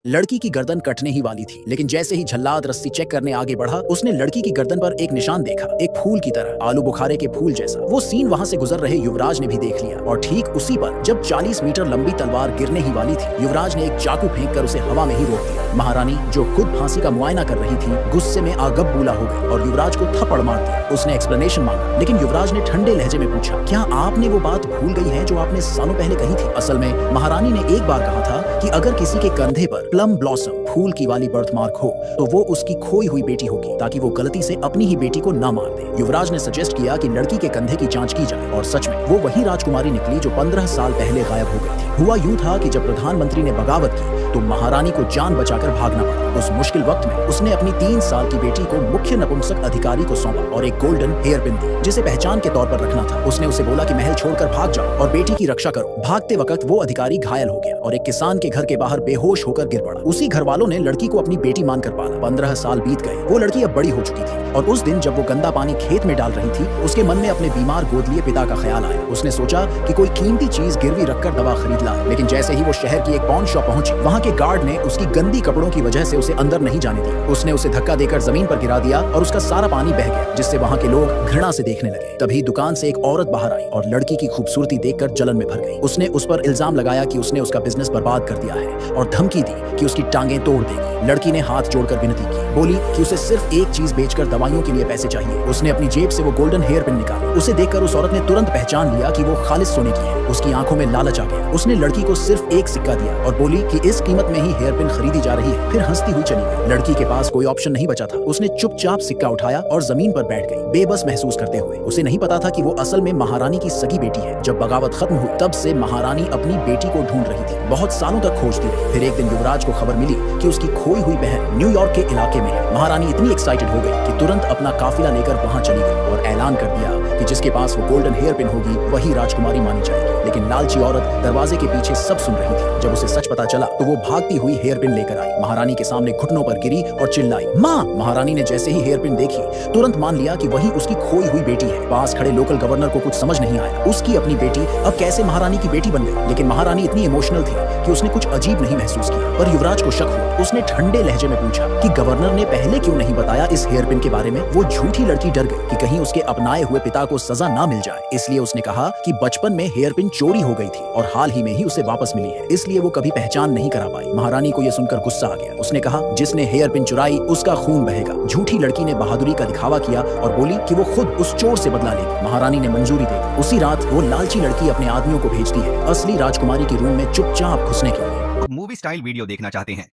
लड़की की गर्दन कटने ही वाली थी, लेकिन जैसे ही जल्लाद रस्सी चेक करने आगे बढ़ा, उसने लड़की की गर्दन पर एक निशान देखा, एक फूल की तरह, आलू बुखारे के फूल जैसा। वो सीन वहां से गुजर रहे युवराज ने भी देख लिया और ठीक उसी पर जब 40 मीटर लंबी तलवार गिरने ही वाली थी, युवराज ने एक चाकू फेंककर उसे हवा में ही रोक दिया। महारानी, जो खुद फांसी का मुआयना कर रही थी, गुस्से में आगबबूला हो गई और युवराज को थप्पड़ मार दिया। उसने एक्सप्लेनेशन मांगा, लेकिन युवराज ने ठंडे लहजे में पूछा, क्या आपने वो बात भूल गई है जो आपने सालों पहले कही थी? असल में महारानी ने एक बार कहा था कि अगर किसी के कंधे पर प्लम ब्लॉसम फूल की वाली बर्थमार्क हो तो वो उसकी खोई हुई बेटी होगी, ताकि वो गलती से अपनी ही बेटी को ना मार दे। युवराज ने सजेस्ट किया कि लड़की के कंधे की जांच की जाए और सच में वो वही राजकुमारी निकली जो 15 साल पहले गायब हो गई थी। हुआ यूं था कि जब प्रधानमंत्री ने बगावत की तो महारानी को जान बचाकर भागना पड़ा। उस मुश्किल वक्त में उसने अपनी 3 साल की बेटी को मुख्य नपुंसक अधिकारी को सौंपा और एक गोल्डन हेयर पिन दी, जिसे पहचान के तौर पर रखना था। उसने उसे बोला कि महल छोड़कर भाग जाओ और बेटी की रक्षा करो। भागते वक्त वो अधिकारी घायल हो गया और एक किसान के घर के बाहर बेहोश होकर गिर पड़ा। उसी घर वालों ने लड़की को अपनी बेटी मानकर पाला। 15 साल बीत गए, वो लड़की अब बड़ी हो चुकी थी और उस दिन जब वो गंदा पानी खेत में डाल रही थी, उसके मन में अपने बीमार गोद लिए पिता का ख्याल आया। उसने सोचा कि कोई कीमती चीज गिरवी रखकर दवा खरीद लाए, लेकिन जैसे ही वो शहर की एक पॉन शॉप पहुंची, वहां के गार्ड ने उसकी गंदी कपड़ों की वजह से उसे अंदर नहीं जाने दिया। उसने उसे धक्का देकर जमीन पर गिरा दिया और उसका सारा पानी बह गया, जिससे वहां के लोग घृणा से देखने लगे। तभी दुकान से एक औरत बाहर आई और लड़की की खूबसूरती देखकर जलन में भर गई। उसने उस पर इल्जाम लगाया कि उसने उसका बिजनेस बर्बाद कर दिया है और धमकी दी कि उसकी टांगें तोड़ देगी। लड़की ने हाथ जोड़कर विनती की, बोली कि उसे सिर्फ एक चीज बेचकर दवाइयों के लिए पैसे चाहिए। उसने अपनी जेब से वो गोल्डन हेयर पिन निकाली। उसे देखकर उस औरत ने तुरंत पहचान लिया कि वो खालिस सोने की है। उसकी आंखों में लालच आ गया। उसने लड़की को सिर्फ एक सिक्का दिया और बोली कि इस कीमत में ही हेयर पिन खरीदी जा रही है। फिर हंसती हुई चली गई। लड़की के पास कोई ऑप्शन नहीं बचा था। उसने चुपचाप सिक्का उठाया और जमीन पर बैठ गई, बेबस महसूस करते हुए। उसे नहीं पता था कि वो असल में महारानी की सगी बेटी है। जब बगावत खत्म हुई, तब से महारानी अपनी बेटी को ढूंढ रही थी। बहुत सालों तक खोजती रही। फिर एक दिन युवराज को खबर मिली कि उसकी खोई हुई बहन न्यूयॉर्क के इलाके में है। महारानी इतनी एक्साइटेड हो गई कि तुरंत अपना काफिला लेकर वहां चली गई और ऐलान कर दिया कि जिसके पास वो गोल्डन हेयर पिन होगी वही राजकुमारी मानी जाएगी। लेकिन लालची औरत दरवाजे के पीछे सब सुन रही थी। जब उसे सच पता चला तो वो भागती हुई हेयर पिन लेकर आई, महारानी के सामने घुटनों पर गिरी और चिल्लाई, माँ! महारानी ने जैसे ही हेयर पिन देखी, तुरंत मान लिया कि वही उसकी खोई हुई बेटी है। पास खड़े लोकल गवर्नर को कुछ समझ नहीं आया, उसकी अपनी बेटी अब कैसे महारानी की बेटी बन गई। लेकिन महारानी इतनी इमोशनल थी कि उसने कुछ अजीब नहीं महसूस किया। पर युवराज को शक हुआ। उसने ठंडे लहजे में पूछा कि गवर्नर ने पहले क्यों नहीं बताया इस हेयर पिन के बारे में। वो झूठी लड़की डर गई कि कहीं उसके अपनाए हुए पिता को सजा ना मिल जाए, इसलिए उसने कहा कि बचपन में हेयर पिन चोरी हो गई थी और हाल ही में ही उसे वापस मिली है, इसलिए वो कभी पहचान नहीं करा पाई। महारानी को यह सुनकर गुस्सा आ गया। उसने कहा, जिसने हेयर पिन चुराई उसका खून बहेगा। झूठी लड़की ने बहादुरी का दिखावा किया और बोली कि वो खुद उस चोर से बदला लेगी। महारानी ने मंजूरी दे दी। उसी रात वो लालची लड़की अपने आदमियों को भेजती है असली राजकुमारी के रूम में चुपचाप घुसने के लिए। मूवी स्टाइल वीडियो देखना चाहते हैं